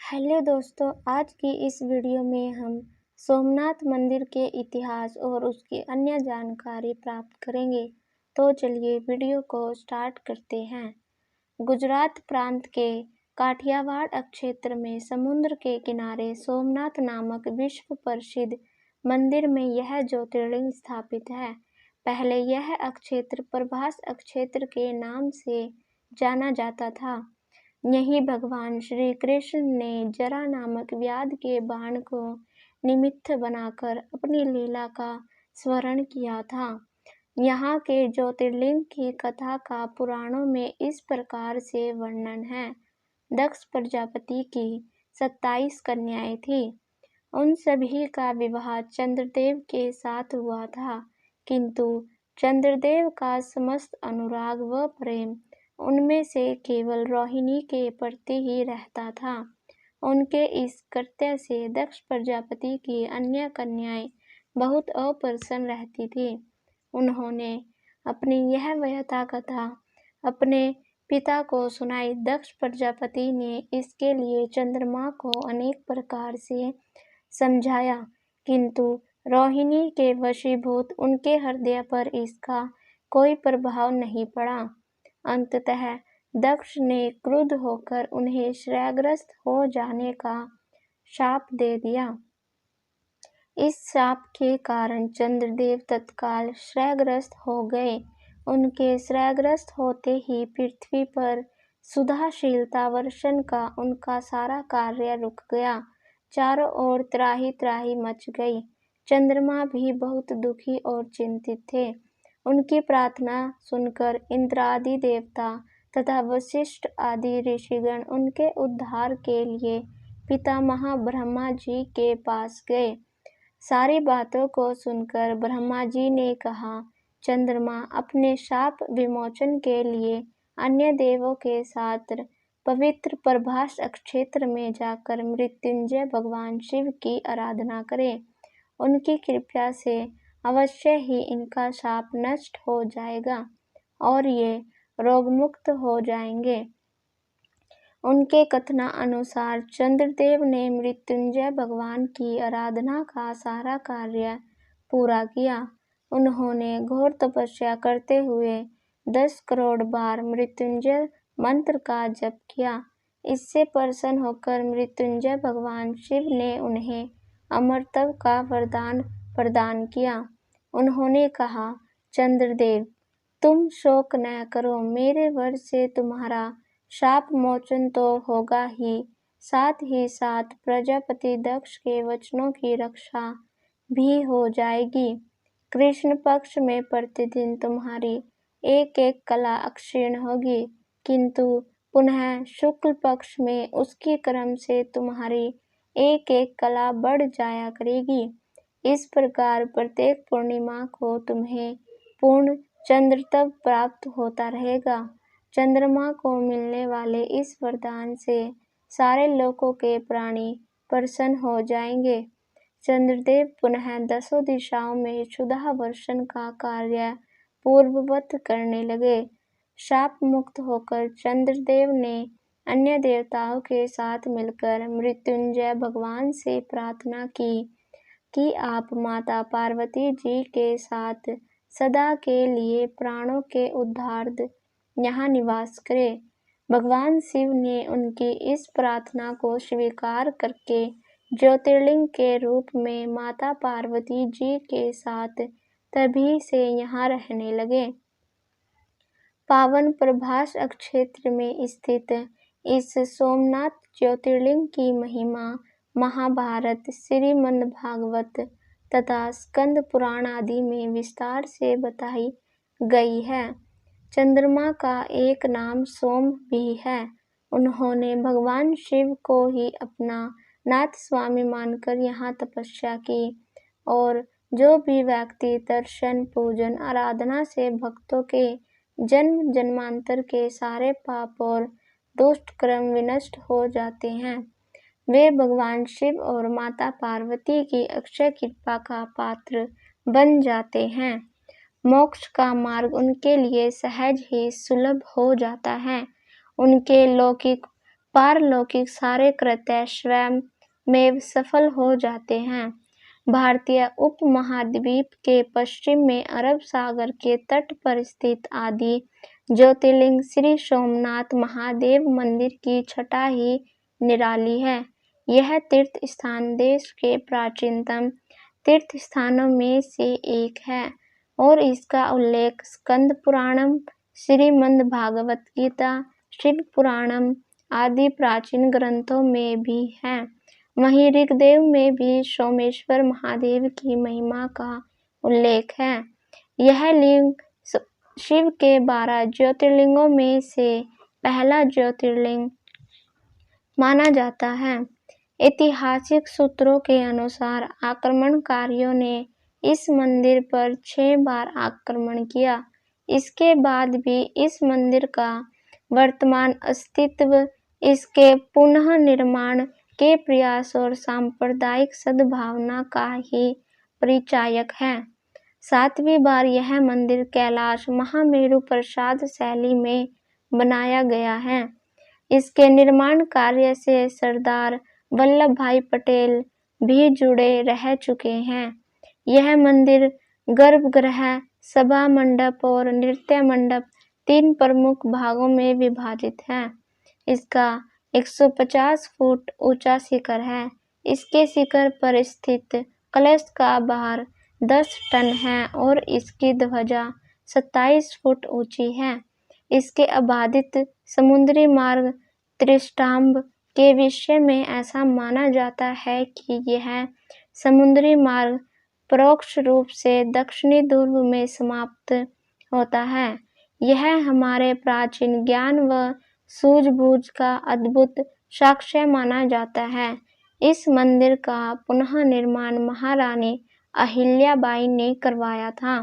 Hello दोस्तों, आज की इस वीडियो में हम सोमनाथ मंदिर के इतिहास और उसकी अन्य जानकारी प्राप्त करेंगे। तो चलिए वीडियो को स्टार्ट करते हैं। गुजरात प्रांत के काठियावाड़ क्षेत्र में समुद्र के किनारे सोमनाथ नामक विश्व प्रसिद्ध मंदिर में यह ज्योतिर्लिंग स्थापित है। पहले यह क्षेत्र प्रभास क्षेत्र के नाम से जाना जाता था। यहीं भगवान श्री कृष्ण ने जरा नामक व्याध के बाण को निमित्त बनाकर अपनी लीला का स्मरण किया था। यहाँ के ज्योतिर्लिंग की कथा का पुराणों में इस प्रकार से वर्णन है। दक्ष प्रजापति की 27 कन्याएं थी। उन सभी का विवाह चंद्रदेव के साथ हुआ था, किंतु चंद्रदेव का समस्त अनुराग व प्रेम उनमें से केवल रोहिणी के प्रति ही रहता था। उनके इस कृत्य से दक्ष प्रजापति की अन्य कन्याएं बहुत अप्रसन्न रहती थी। उन्होंने अपनी यह व्यथा कथा अपने पिता को सुनाई। दक्ष प्रजापति ने इसके लिए चंद्रमा को अनेक प्रकार से समझाया, किंतु रोहिणी के वशीभूत उनके हृदय पर इसका कोई प्रभाव नहीं पड़ा। अंततः दक्ष ने क्रुद्ध होकर उन्हें श्रापग्रस्त हो जाने का शाप दे दिया। इस शाप के कारण चंद्रदेव तत्काल श्रापग्रस्त हो गए। उनके श्रापग्रस्त होते ही पृथ्वी पर सुधाशीलता वर्षण का उनका सारा कार्य रुक गया। चारों ओर त्राहि त्राहि मच गई। चंद्रमा भी बहुत दुखी और चिंतित थे। उनकी प्रार्थना सुनकर इंद्र आदि देवता तथा वशिष्ठ आदि ऋषिगण उनके उद्धार के लिए पितामह ब्रह्मा जी के पास गए। सारी बातों को सुनकर ब्रह्मा जी ने कहा, चंद्रमा अपने शाप विमोचन के लिए अन्य देवों के साथ पवित्र प्रभास क्षेत्र में जाकर मृत्युंजय भगवान शिव की आराधना करें। उनकी कृपा से अवश्य ही इनका शाप नष्ट हो जाएगा और ये रोगमुक्त हो जाएंगे। उनके कथना अनुसार चंद्रदेव ने मृत्युंजय भगवान की आराधना का सारा कार्य पूरा किया। उन्होंने घोर तपस्या करते हुए 10 करोड़ बार मृत्युंजय मंत्र का जप किया। इससे प्रसन्न होकर मृत्युंजय भगवान शिव ने उन्हें अमरत्व का वरदान प्रदान किया। उन्होंने कहा, चंद्रदेव, तुम शोक न करो। मेरे वर से तुम्हारा शाप मोचन तो होगा ही साथ प्रजापति दक्ष के वचनों की रक्षा भी हो जाएगी। कृष्ण पक्ष में प्रतिदिन तुम्हारी एक एक कला क्षीण होगी, किंतु पुनः शुक्ल पक्ष में उसकी क्रम से तुम्हारी एक एक कला बढ़ जाया करेगी। इस प्रकार प्रत्येक पूर्णिमा को तुम्हें पूर्ण चंद्रत्व प्राप्त होता रहेगा। चंद्रमा को मिलने वाले इस वरदान से सारे लोकों के प्राणी प्रसन्न हो जाएंगे। चंद्रदेव पुनः 10 दिशाओं में क्षुधा वर्षण का कार्य पूर्ववत करने लगे। शाप मुक्त होकर चंद्रदेव ने अन्य देवताओं के साथ मिलकर मृत्युंजय भगवान से प्रार्थना की कि आप माता पार्वती जी के साथ सदा के लिए प्राणों के उद्धार्थ यहाँ निवास करें। भगवान शिव ने उनकी इस प्रार्थना को स्वीकार करके ज्योतिर्लिंग के रूप में माता पार्वती जी के साथ तभी से यहाँ रहने लगे। पावन प्रभास क्षेत्र में स्थित इस सोमनाथ ज्योतिर्लिंग की महिमा महाभारत, श्रीमद्भागवत तथा स्कंद पुराण आदि में विस्तार से बताई गई है। चंद्रमा का एक नाम सोम भी है। उन्होंने भगवान शिव को ही अपना नाथ स्वामी मानकर यहाँ तपस्या की और जो भी व्यक्ति दर्शन, पूजन, आराधना से भक्तों के जन्म जन्मांतर के सारे पाप और दुष्ट कर्म विनष्ट हो जाते हैं, वे भगवान शिव और माता पार्वती की अक्षय कृपा का पात्र बन जाते हैं। मोक्ष का मार्ग उनके लिए सहज ही सुलभ हो जाता है। उनके लौकिक पारलौकिक सारे कृत्य स्वयं में सफल हो जाते हैं। भारतीय उपमहाद्वीप के पश्चिम में अरब सागर के तट पर स्थित आदि ज्योतिर्लिंग श्री सोमनाथ महादेव मंदिर की छटा ही निराली है। यह तीर्थ स्थान देश के प्राचीनतम तीर्थ स्थानों में से एक है और इसका उल्लेख स्कंद पुराणम, श्रीमद् भागवत गीता, शिव पुराणम आदि प्राचीन ग्रंथों में भी है। वहीं ऋग्वेद में भी सोमेश्वर महादेव की महिमा का उल्लेख है। यह लिंग शिव के 12 ज्योतिर्लिंगों में से पहला ज्योतिर्लिंग माना जाता है। ऐतिहासिक सूत्रों के अनुसार आक्रमणकारियों ने इस मंदिर पर 6 बार आक्रमण किया। इसके बाद भी इस मंदिर का वर्तमान अस्तित्व इसके पुनः निर्माण के प्रयास और सांप्रदायिक सद्भावना का ही परिचायक है। 7वीं बार यह मंदिर कैलाश महामेरु प्रसाद शैली में बनाया गया है। इसके निर्माण कार्य से सरदार वल्लभ भाई पटेल भी जुड़े रह चुके हैं। यह मंदिर गर्भगृह, सभा मंडप और नृत्य मंडप 3 प्रमुख भागों में विभाजित है। इसका 150 फुट ऊंचा शिखर है। इसके शिखर पर स्थित कलश का भार 10 टन है और इसकी ध्वजा 27 फुट ऊंची है। इसके अबाधित समुद्री मार्ग त्रिस्तंभ के विषय में ऐसा माना जाता है कि यह समुद्री मार्ग परोक्ष रूप से दक्षिणी ध्रुव में समाप्त होता है। यह हमारे प्राचीन ज्ञान व सूझबूझ का अद्भुत साक्ष्य माना जाता है। इस मंदिर का पुनः निर्माण महारानी अहिल्याबाई ने करवाया था।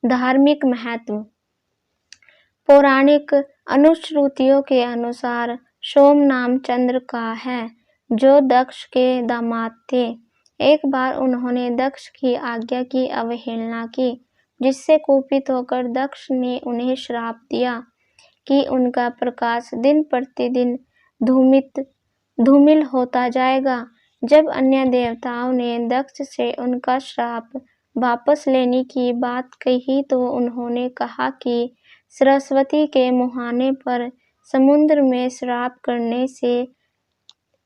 धार्मिक महत्व। पौराणिक अनुश्रुतियों के अनुसार सोमनाथ चंद्र का है, जो दक्ष के दामाद थे। एक बार उन्होंने दक्ष की आज्ञा की अवहेलना की, जिससे कुपित होकर दक्ष ने उन्हें श्राप दिया कि उनका प्रकाश दिन प्रतिदिन धूमिल होता जाएगा। जब अन्य देवताओं ने दक्ष से उनका श्राप वापस लेने की बात कही तो उन्होंने कहा कि सरस्वती के मुहाने पर समुद्र में श्राप करने से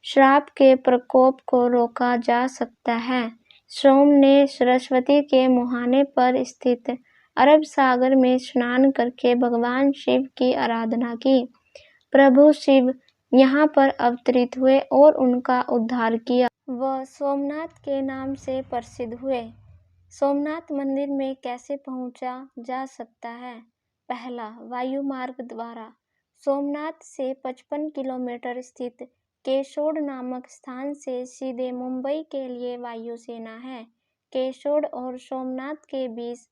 श्राप के प्रकोप को रोका जा सकता है। सोम ने सरस्वती के मुहाने पर स्थित अरब सागर में स्नान करके भगवान शिव की आराधना की। प्रभु शिव यहाँ पर अवतरित हुए और उनका उद्धार किया। वह सोमनाथ के नाम से प्रसिद्ध हुए। सोमनाथ मंदिर में कैसे पहुंचा जा सकता है? पहला, वायु मार्ग द्वारा। सोमनाथ से 55 किलोमीटर स्थित केशोद नामक स्थान से सीधे मुंबई के लिए वायुसेना है। केशोद और सोमनाथ के बीच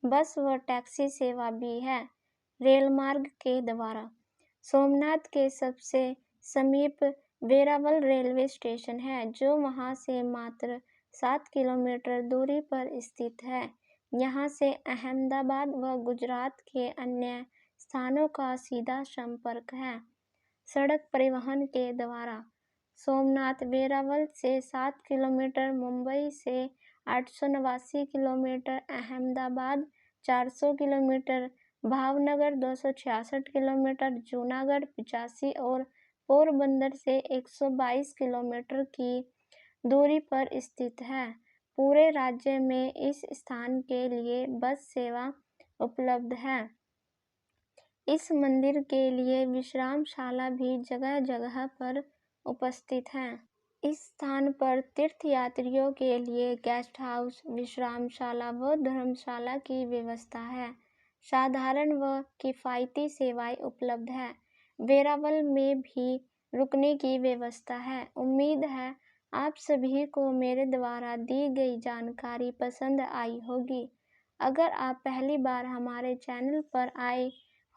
बस व टैक्सी सेवा भी है। रेल मार्ग के द्वारा। सोमनाथ के सबसे समीप वेरावल रेलवे स्टेशन है, जो वहां से मात्र 7 किलोमीटर दूरी पर स्थित है। यहाँ से अहमदाबाद व गुजरात के अन्य स्थानों का सीधा संपर्क है। सड़क परिवहन के द्वारा। सोमनाथ वेरावल से 7 किलोमीटर, मुंबई से 889 kilometre, Ahmedabad 400 kilometre, Bhavnagar 266 kilometre, Junagadh 85 और पोरबंदर से 122 किलोमीटर की दूरी पर स्थित है। पूरे राज्य में इस स्थान के लिए बस सेवा उपलब्ध है। इस मंदिर के लिए विश्रामशाला भी जगह जगह पर उपस्थित हैं। इस स्थान पर तीर्थयात्रियों के लिए गेस्ट हाउस, विश्रामशाला व धर्मशाला की व्यवस्था है। साधारण व किफ़ायती सेवाएं उपलब्ध है। वेरावल में भी रुकने की व्यवस्था है। उम्मीद है आप सभी को मेरे द्वारा दी गई जानकारी पसंद आई होगी। अगर आप पहली बार हमारे चैनल पर आए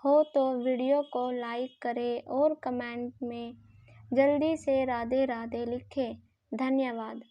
हो तो वीडियो को लाइक करें और कमेंट में जल्दी से राधे राधे लिखें। धन्यवाद।